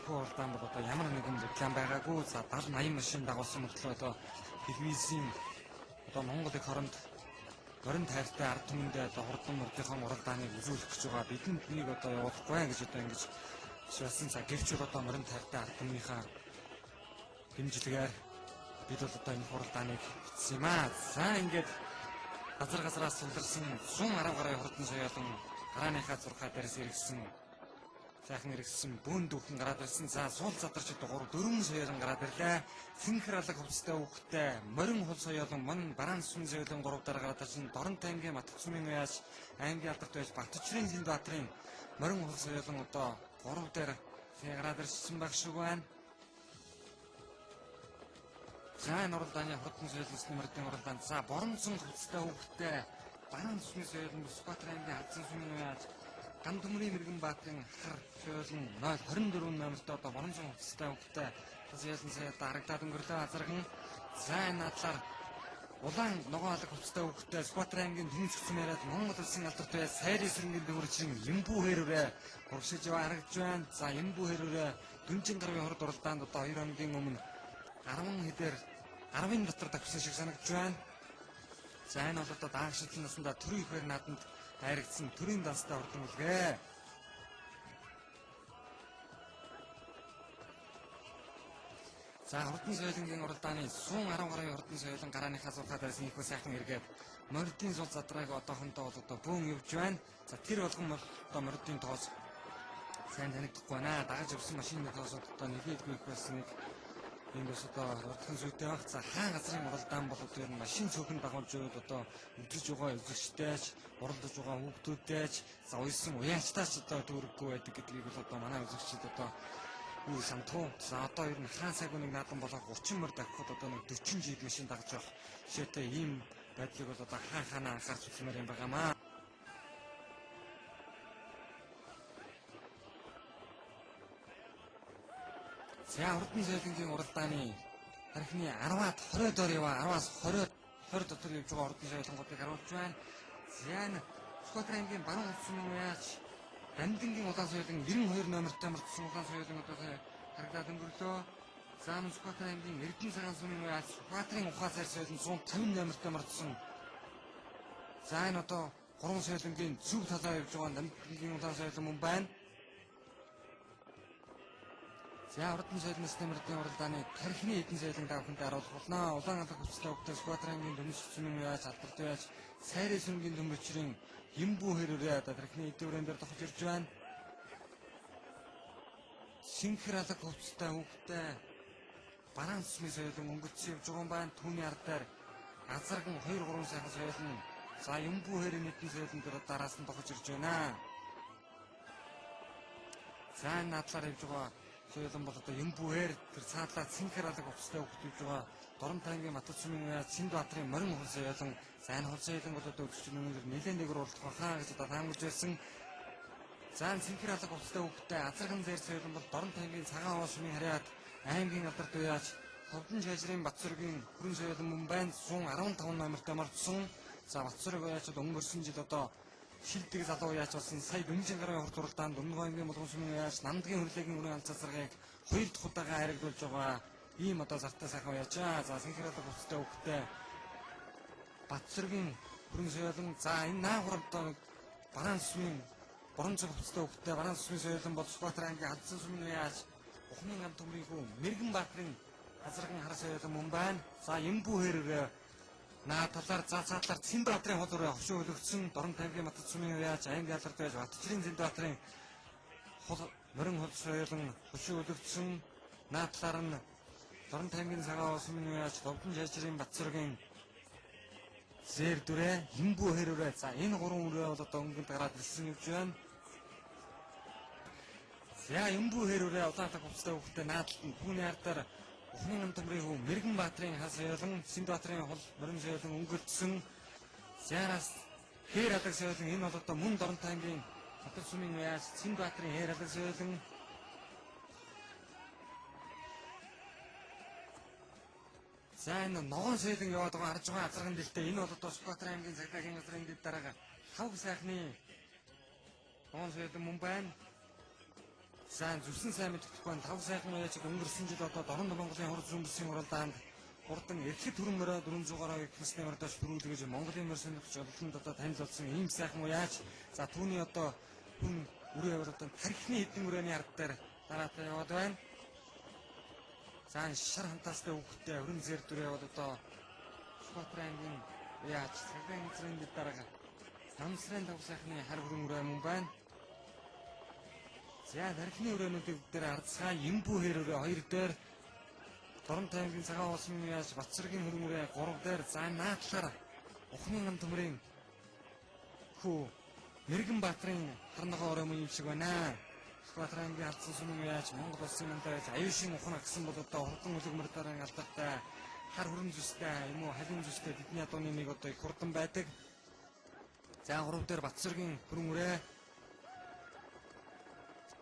энэхүү уралдаан бол одоо ямар нэгэн реклам байгаагүй. За 70-80 машин дагуулсан мөртлөө одоо телевизийн одоо Монгол их хоронд морин тайртай ард түмэндээ одоо хурдан мөрдийнхөө уралдааныг үзүүлэх гэж байгаа. Бидэнд нэг одоо явуулахгүй гэж одоо ингэж шилсэн. За гэвч одоо морин тайртай ард түмнийхээ дэмжлэгээр бид бол одоо энэ уралдааныг бичсэн юм аа. За ингээд газраас сулдарсан 110 гаруй хурдан соёолон гарааныхаа зурхаа дээрээс иргэсэн сайхан иргэсэн бүүн дүүхэн гараад ирсэн. За суул задарч 4 соёолон гараад ирлээ. Синхэр алга хувцастай үхтэй морин хул соёолон мон бараан сүм соёолон 3 дараа гараад ирсэн. Доронт аймгийн Матцумын уяаж аймгийн алдарт байж Батчрын Зинбаатарын морин хул соёолон одоо 3 дээр гараад ирсэн баг шиг байна. За энэ уралдааны хурдан соёлын нэмэрдийн уралдаан. За боронцон хувцастай үхтэй бараан сүмийн соёолон Сүхбаатарын аймгийн Хадсан сүмийн уяаж Гам төмрийн мэрэгэн баатарын хар соёолон 024 номертой одоо боронцон хувцастай үхтэй соёолын саяда харагдаад өнгөрлөө азарган. За энэ надлаар улаан ногоо алга хувцастай үхтэй Сүхбаатарын аймгийн Түнцгцэн яриад Монгол улсын алдарт байж сайрын сэрэнгийн дүүрчин Ямбүү хэрүүрээ урагшиж харагдж байна. За Ямбүү хэрүүрээ Дүнжин гарвын хурд уралдаанд одоо 2 хоногийн өмнө 10 хэдээр 10-ын дотор давхсан шиг санагдж байна. За энэ бол одоо даагшлын насандаа төрийн ихээр нааданд хайрагдсан төрийн данстай хурдан үлгээ. За хурдан соёлын уралдааны 110 гаруй хурдан соёлын гарааныхаа зурхаа дээрээс ийхүү сайхан эргээд моридын сул задрааг одоохондоо бол одоо бөөн явж байна. За тэр болгон одоо моридын тоос сайн танигдахгүй байна. Дагаж явсан машины тоосод одоо нэгээдгүй их байсныг энэ бас одоо урдхан зүйтэй баг. За хаан газрын уралдаан бол одоо ер нь машин цөөхөнд дагуулж яваад одоо өдрөж байгаа үзэгчтэйч, уралдаж байгаа хүүхдүүдтэйч, за уйсан уяачтаач одоо дүүрэггүй байдаг гэдгийг бол одоо манай үзэгчид одоо юу самтуу. За одоо ер нь хаан сайгууныг наадан болоо 30 мөр давхад одоо нэг 40 жид машин дагаж явах жишээтэй ийм байдлыг бол одоо хаанаа анхаарч үзмээр юм байгаамаа. За хурдан соёлын уралдааны тархины 10-аад 20 дор яваа 10-аас 20 дотор явж байгаа хурдан соёлонгуудыг харуулж байна. За Сүхбаатарын аймгийн баруун улсын уяач Дандингийн улаан соёлын 92 номертой мөрдсөн улаан соёлын одоо харагдаад өнгөрлөө. За Сүхбаатарын аймгийн Эрдэнэ цагаан сүмийн уяач Сүхбаатарын ухаан сайр соёлын 150 номертой мөрдсөн. За энэ одоо 3 соёлонгийн зөв талаар явж байгаа Дандингийн улаан соёлын мөн байна. За хурдан соёлын нэмэрдийн уралдааны тархины эдэн соёлын давханд харуулах болно. Улаан алга хувцастай үхтэй Сүхбаатарын аймгийн Дүнжин уяаж алдарт байж сайрын сүмгийн Дүнбөчрийн Ямбүү хэрүүрээ одоо тархины эдэн өрөөнд дээр тохиж ирж байна. Синхэр алга хувцастай үхтэй бараан сүмийн соёлын өнгөцсөн явж байгаа юм байна. Түүний ард дээр азарган 2-3 сайхан соёлын за Ямбүү хэрийн эдэн соёлын дээр дараас нь тохиж ирж байна. За энэ надлаар явж байгаа соёлон бол одоо Ямбүүхээр тэр цаадлаа Синхэр алга хувцастай үхэж байгаа Доронт аймгийн Матцумын уяаж Синдбаатарын морин хул соёлон за энэ хул соёлон бол одоо өдөрч өнөөр нэлээд нэгэр уралдах хаа гэж одоо таамаглаж байсан. За Синхэр алга хувцастай үхтэй азарган зэр соёлон бол Доронт аймгийн цагаан хоосмын харьяат аймгийн алдарт уяаж Ховдон жажрын Батцүргийн хүрэн соёлон мөн байна. 115 номертой мордсон. За Батцүрэг уяачд өнгөрсөн жил одоо шилдэг залуу уяач болсон сая Дүнжин гарвын хурд уралдаанд Дундгой аймгийн Булган сүмийн уяач Намдгийн хөрлөгийн өрийн алцаасаргыг 2 дахь удаага хайрагдуулж байгаа ийм одоо зартай сайхан уяачаа. За Синхэр алга хувцастай үхтэй Батцүргийн хүрэн соёлон за энэ наагур одоо бараан сүмийн боронцог хувцастай үхтэй бараан сүмийн соёлон бол Сүхбаатарын аймгийн Хадсан сүмийн уяач Ухмын гам төмрийн хүү Мэргэн Баатарын азарган хар соёлон мөн байна. За Ямбүү хэрүүрээ наа талаар за цаатлаар Синдбаатарын хол руу хошуу өлөгдсөн Доронт аймгийн Матцумын уяаж аймгийн алдарт байж Батчрын Зинбаатарын хол морин хол соёлон хошуу өлөгдсөн наа талаар нь Доронт аймгийн цагаан сүмийн уяаж Ховдон жажрын Батцүргийн зэр дүрээ Ямбүү хэрүүрээ за энэ 3 өрөө бол одоо өнгөнд гараад ирсэн гэж байна. За Ямбүү хэрүүрээ улаан алга хувцастай үхтэй наадалд нь түүний ардаар Ухмын төмрийн хүү Мэргэн Баатарын хас соёлон Синдбаатарын хол морин соёлон өнгөрдсөн. Зяраас хээр алга соёлон энэ бол одоо мөн Доронт аймгийн Хатар сүмийн уяаж Синдбаатарын хээр алга соёлон за энэ ногоон соёлон яваад байгаа харж байгаа азарган дэлтэй энэ бол одоо Сүхбаатарын аймгийн цагдаагийн газрын дэд дараага хавг сайхны ногоон соёлон мөн байна. сайн зүрсэн сайн мэддэхгүй тав сайхан уяач өнгөрсөн жил одоо Дорн Монголын хурд зүүмбэсийн уралдаанд хурдан эрхэд хүрэн мөрөө 400-аар их насны мөрдөж хүрүүлгэж Монголын мөр сонирхч олонд одоо танил болсон ийм сайхан уяач. За түүний одоо хүн үрээ одоо тархины хэдэн үрээний ард дээр дараатай яваад байна. За шар хантаастай хүүхдтэй өрн зэр дүрээ одоо Скотландын уяач цагаан эзрийн дараа намсрын тав сайхны хар хүрэн үрээ мөн байна. За тархины үрээнүүдийг дээр ардсгаа Юмбу хэрүүрээ 2 дээр Дорн таймгийн цагаан улсын уяач Батцэргийн хүрэн үрээ 3 дээр за наадлаар ухны ган төмрийн хүү Мэргэн Баатрын харнагоо өрөө мөн юм шиг байна. Скватрангийн алдсан сүмэн уяач Монгол улсын мандаж аюушийн ухна гэсэн бол одоо хурдан үлгэмэр дараан алдартай хар хүрэн зүстэй юм уу халин зүстэй бидний адууны нэг одоо их хурдан байдаг. За 3 дээр Батцэргийн хүрэн үрээ.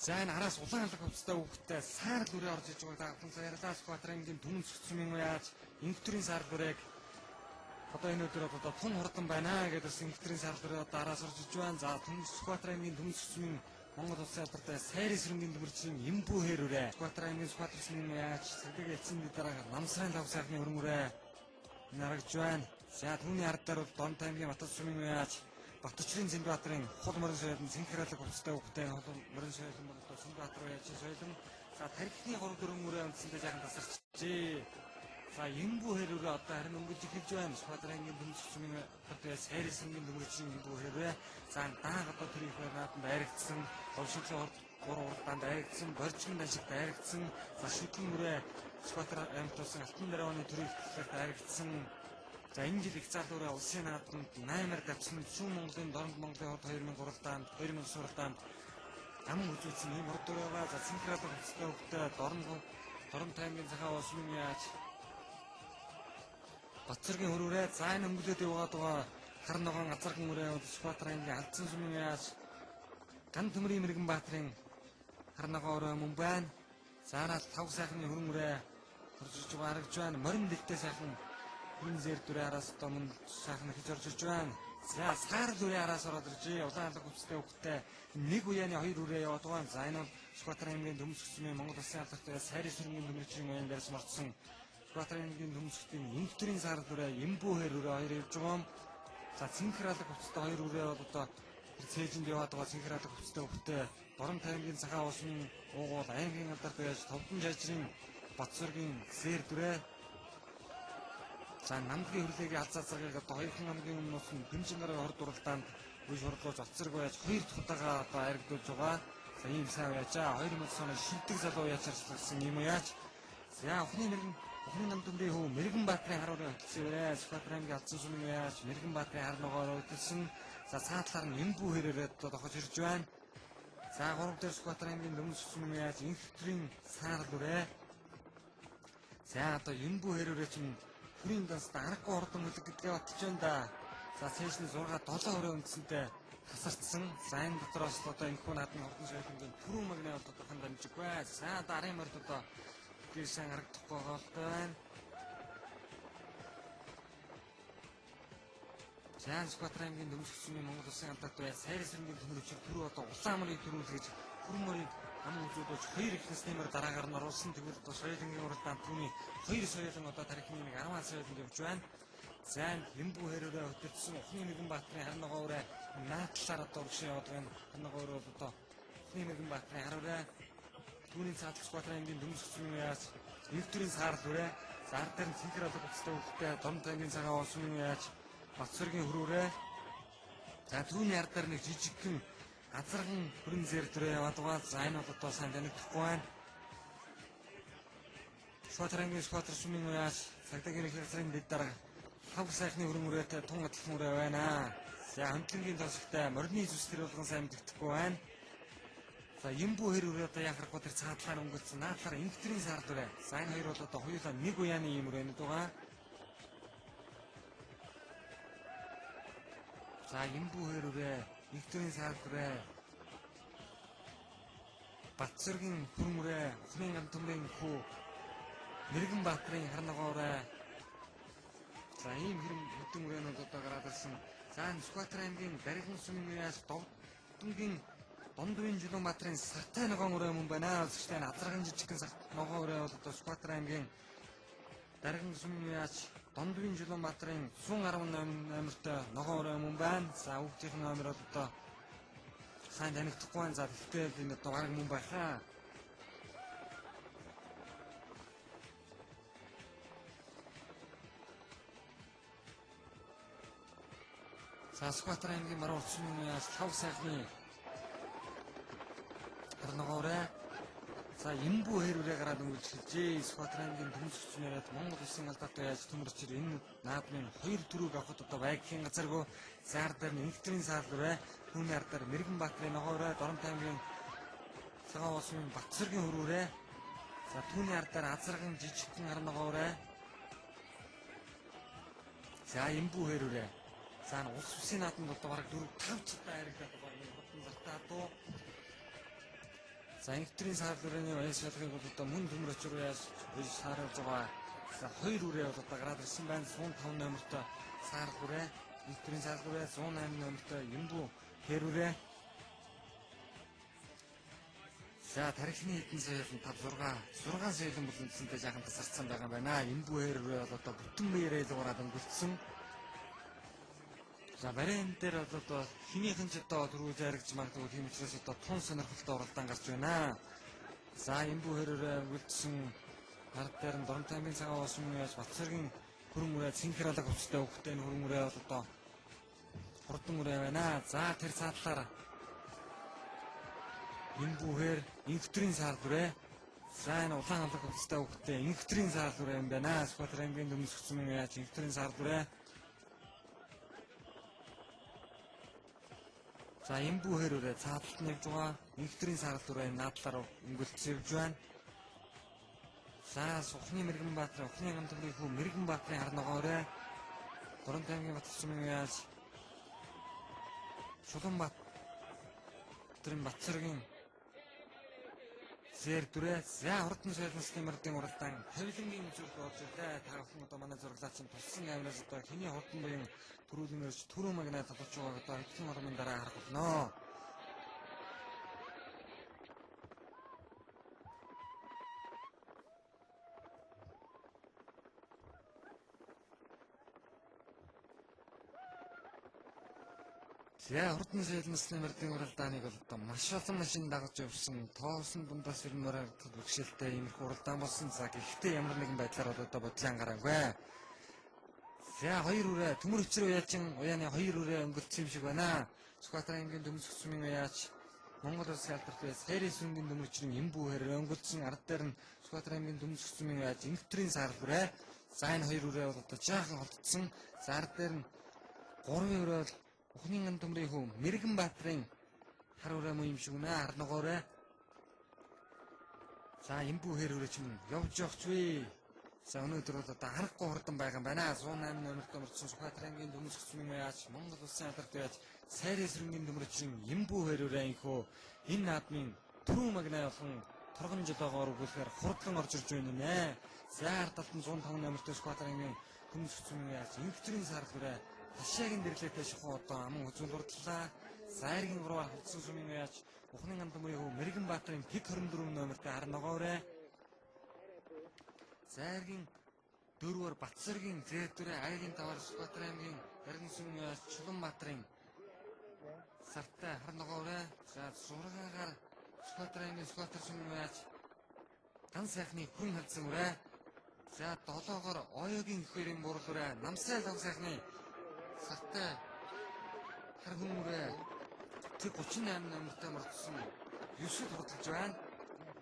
За энэ араас улаан алга хувцастай хүүхдтэй саар дүрээ орж иж байгаа даатан саярлаа Скватрангийн түмэн цогцмын уяач инхтрийн саар дүрээг одоо энэ өдөр одоо тун хурдан байна гэдээс инхтрийн саар дүрээ одоо араас орж иж байна. За түмэн Скватрангийн түмэн цогцмын Монгол улсын алдартай сайрын сэрэнгийн төмөрчийн Юмбу хэрүүрээ Скватрангийн Скватрсны уяач цэдэг эцсийн дараа намсрын тав сайхны өрмөрөө нарагж байна. За түүний ард дээр бол Дон таймгийн Батц сүмийн уяач Батчрын Цэнбаатарын хул морин соёлын цэнхралаг хувцастай хүүхдтэй хул морин соёлын бол одоо Цэнбаатар уяачийн соёлын за тархины 3 4 мөрөө үндсэндээ жаахан тасарчжээ. За Юмбу хэрүүрээ одоо харин өнгөж эхэлж байна. Скватрангийн дүмж сүмийн одоо сайрсангийн төмөрчийн Юмбу хэрүүрээ за дааг одоо тэр их нааданд айрагдсан овшиглын урд 3 урдаанд айрагдсан боржгон дашигт айрагдсан за шүтэн мөрөө Скватран аймтуулсан алтан дарааны төрийн ихлэлт айрагдсан. За энэ жил их зал өрөө улсын наадамд 8-аар давсан Сүүн Монголын Дорн Монголын хот 2003-даанд 2000 суралдаанд аман үзүүлсэн ийм урд өрөөгаа за цэнхралаг хувцастай хүүхдтэй Дорн таймгийн цагаан улсын уяач Батцэргийн хөрүүрээ за энэ өнгөлөд яваад хар ногоон азархан өрөө Скватрангийн алдсан сүмэн уяач ган төмрийн Мэргэн Баатрын хар ногоон өрөө мөн байна. Заараа тав сайхны хүрэн өрөө хурж харагж байна. Морин дэлтэй сайхан хүн зэр дүрээ араас одоо мөн сайхан хийж орж иж байна. За саар дүрээ араас ороод иржээ. Улаан алга хувцастай хүүхдтэй нэг уяаны 2 үрээ яваад байна. За энэ бол Скватрангийн төмсгчмийн Монгол улсын алдартай сайрын сэргийн төмөрчийн уяан дээрс морцсон Скватрангийн төмсгчмийн инхтрийн саар дүрээ Юмбу хэрүүрээ 2 явж байгаа юм. За цэнхралаг хувцастай 2 үрээ бол одоо цээжинд яваад байгаа цэнхралаг хувцастай хүүхдтэй Дорн таймгийн цагаан улсын уугуул аймгийн алдартай яаж товдон жажрын Батцэргийн зэр дүрээ за намгийн хөрлөгийн алзаацарыг одоо 2 намгийн өмнөөс нь Дэмжингараа хорд уралдаанд үе хурлууж Батцэрг уяач 2 дахь удаага одоо айрагдуулж байгаа. За ийм сайн уяачаа 2000 оны шилдэг залуу уяач арчилсан ийм уяач. За ухны нам дүмрийн хүү Мэргэн Баатрын харуулын хөтөлсөн уяач Скватрангийн алдсан сүмэн уяач Мэргэн Баатрын хар ногоороо хөтөлсөн. За цаатлаар нь Юмбу хэрээрээ одоо дохож ирж байна. За 3 дээр Скватрангийн дүмс сүмэн уяач инхтрийн саар дүрээ. За одоо Юмбу хэрээрээ чинь хүрийн данс аргагүй хурдан хөлөг гэдгээ батж байна да. За цээжний 6 7 өрөө үндсэнтэй тасарчсан. За энэ дотроос одоо энэ хүн наадмын хурдан соёлын түрүү магнаа бол тодорхой дамжиггүй. За дарын морд одоо гэрсэн харагдахгүй байна. За Скватрангийн төмсгчмийн Монгол улсын алдартай сайрын сэргийн төмөрчид түрүү одоо улаан морийг төрүүлгэж хүрэн морийг аман үзүүлж 2 их насны мөр дараагаар нь оруулсан. Тэгвэл одоо соёлын уралдаанд түүний 2 соёлын одоо тарихны нэг 10 соёлонд явж байна. За Юмбу хэрүүрээ хөтөлсөн ухны Мэргэн Баатрын хар ногоон өрөө наадлаар одоо урагшин яваад байна. Хар ногоон өрөө одоо ухны Мэргэн Баатрын хар өрөө түүний цаатлах Скватрангийн төмсгчмийн уяач инхтрийн саар дүрээ за ард дээр нь цэнхэр алга хувцастай хүүхдтэй Дорн таймгийн цагаан улсын уяач Батцэргийн хөрүүрээ за түүний ард дээр нэг жижигхэн азарган хүрэн зэр дүрээ яваад байгаа. За энэ бол одоо сайн танигдахгүй байна. Скватрангийн Скватр сүмийн уяач цагдаагийн хэлхрийн дэд дараа хав сайхны хүрэн үрээтэй тун атлах үрээ байна. За хөндлөнгийн тосгтой морины зүс төр болгон сайн мэддэхгүй байна. За Юмбу хэрүүрээ одоо яхахгүй тэр цаадлаар өнгөлцсөн наадлаар инхтрийн саар дүрээ. За энэ хоёр бол одоо хоёулаа нэг уяаны юм өрөөнд байгаа. За Юмбу хэрүүрээ инхтрийн саар дүрээ Батцэргийн хүрмөрөө ухны ган төмрийн хүү Мэргэн Баатрын хар ногоороо за ийм хэрэм хөдөн үрээнүүд одоо гараад ирсэн. За Скватрангийн даригын сүмийн уяач Довдонгийн Дондвийн Жилүнбаатарын Сартай ногоон өрөө мөн байна. Үзэгчтэй азарган жижигхэн ногоон өрөө бол одоо Сүхбаатар аймгийн Дарган сүмний яаж Дондвийн Жилүнбаатарын 118 номертой ногоон өрөө мөн байна. За хүүхдийн номер бол одоо сайн танигдахгүй байна. За тэгтээ энэ одоо баг мөн байхаа. За Сүхбаатар аймгийн Маруу улсын яаж 5 сайхны ногоорой. За Эмбүү хэрвээ гараад өнгөлжлөжээ. Сүхбаатар аймгийн төмсөгчнөрөд Монгол улсын алдаатай яаж төмөрчөр энэ наадмын 2 төрөг авахд одоо байгалийн газаргүй заар дээр нэгтрийн саалраа түүний ардаар Мэргэнбаатарын ногоорой, Доромт аймгийн Цагаан улсын Батцэргийн хөрөөрэй. За түүний ардаар азарган жижигхэн ар ногоорой. За Эмбүү хэрвээ. За улс үсгийн наадманд одоо бараг 4-5 цагтаа харагдаад байгаа юм хотын зартаа дуу. За нэгтрийн саалрын баяс шалгыг бол одоо мөн төмөрчөр яаж сааруулж байгаа. За 2 үрээ бол одоо гараад ирсэн байна. 105 номертой саалраа, нэгтрийн саалраа 108 номертой Эмбүү хэрвээ. За тарихны хэдэн сая 6 сая бол үндсэндээ жаахан тасарсан байгаа юм байна. Эмбүү хэрвээ бол одоо бүтэн биеэрээ л гараад өнгөрцөн. За барин дээр бол одоо хинийхэн ч одоо төрүүл зарагч магадгүй тийм учраас одоо тун сонирхолтой оролдоон гарч байна. За Эмбүү хэрвээ өнгөлдсөн ард дээр нь Доромт аймгийн Цагаан улсын яаж Батцэргийн хөрөн үрээ цэнхэр алга хувцастай хөвгтэй хөрөн үрээ бол одоо хурдан үрээ байна. За тэр цаатлаар Эмбүүхээр инфтрийн саал үрээ. За энэ улаан алга хувцастай хөвгтэй инфтрийн саал үрээ юм байна. Сүхбаатар аймгийн төмсөгчсөн яаж инфтрийн саал үрээ. За Эмбүү хэрвээ цааталт нь явж байгаа. Инфтрийн саал үрээ наадлаар өнгөлцөж явж байна. За Сухны Мэргэнбаатарын Ухны гамтны хүү Мэргэнбаатарын хар ногоорой. Доромт аймгийн Батцэргийн яаж Чулуунбаатарын Батцэргийн зэр дүрээ. За хурдан соёлын мөрдийн уралдаан хавилангийн үзүүлэлт болж байна. Та бүхэн одоо манай зураглаач туссан камераас одоо хэний хурдан буян төрүүлмээрч түрүү магнат толгоч байгааг одоо хэдхэн орны дараа харах болно. За хурдан соёлын мөрдийн уралдааныг бол одоо маш олон машин дагаж явсан тоосон дундаас ирмээр бэрхшээлтэй иймэрхүү уралдаан болсон. За гэхдээ ямар нэгэн байдлаар бол одоо бодлон гараагүй. За 2 үрээ төмөр өчрөө яачин уяаны 2 үрээ өнгөлцсөн юм шиг байна. Сүхбаатар аймгийн төмсөгчмийн уяач Монгол улсын алдартай Сэрис сүнгийн төмөрчрийн Эмбүү хэрэг өнгөлцсөн ард дээр нь Сүхбаатар аймгийн төмсөгчмийн уяач инфтрийн саалраа. За энэ 2 үрээ бол одоо жаахан холдсон. За ард дээр нь 3 үрээ бол Ухны төмрийн хүү Мэргэнбаатарын хар өрөө мөн юм шиг үнэ хар ногоорой. За Эмбүү хэрвээ ч юм явж явахчвэ. За өнөөдөр бол одоо харахгүй хурдан байгаа юм байна. 108 номертой мөрдсөн Сүхбаатар аймгийн төмсөгчмийн яаж Монгол улсын алдартай яаж Сайрын сүрэнгийн төмөрчрийн Эмбүү хэрвээ инхүү энэ наадмын түрүү магнаа болон торгон жолоогоор өгүүлэхээр хурдан орж ирж байна нэ. За ард талд нь 105 номертой Сүхбаатар аймгийн төмсөгчмийн яаж инфтрийн сарлураа Хашаагийн дэрлэлтэй шахуу одоо аман үзүүл урдлаа. Сайргийн 3-аар хөлдсөн сүмийн яаж Ухны гамтмын хүү Мэргэнбаатарын Пик 24 номертой хар ногоорой. Сайргийн 4-аар Батцэргийн зэдвэрэ аягийн 5-аар Сүхбаатар аймгийн Дарган сүмийн яаж Чулуунбаатарын Сартай хар ногоорой. За 6-аар Сүхбаатар аймгийн Сүхбаатар сүмийн яаж Дан сайхны хүн халдсан үрээ. За 7-оор Оёгийн ихэрийн бурал үрээ Намсай лав сайхны Сартай хар хүмүүрээ тэг 38 номертой мөрдсөн 9-д хурдж байна.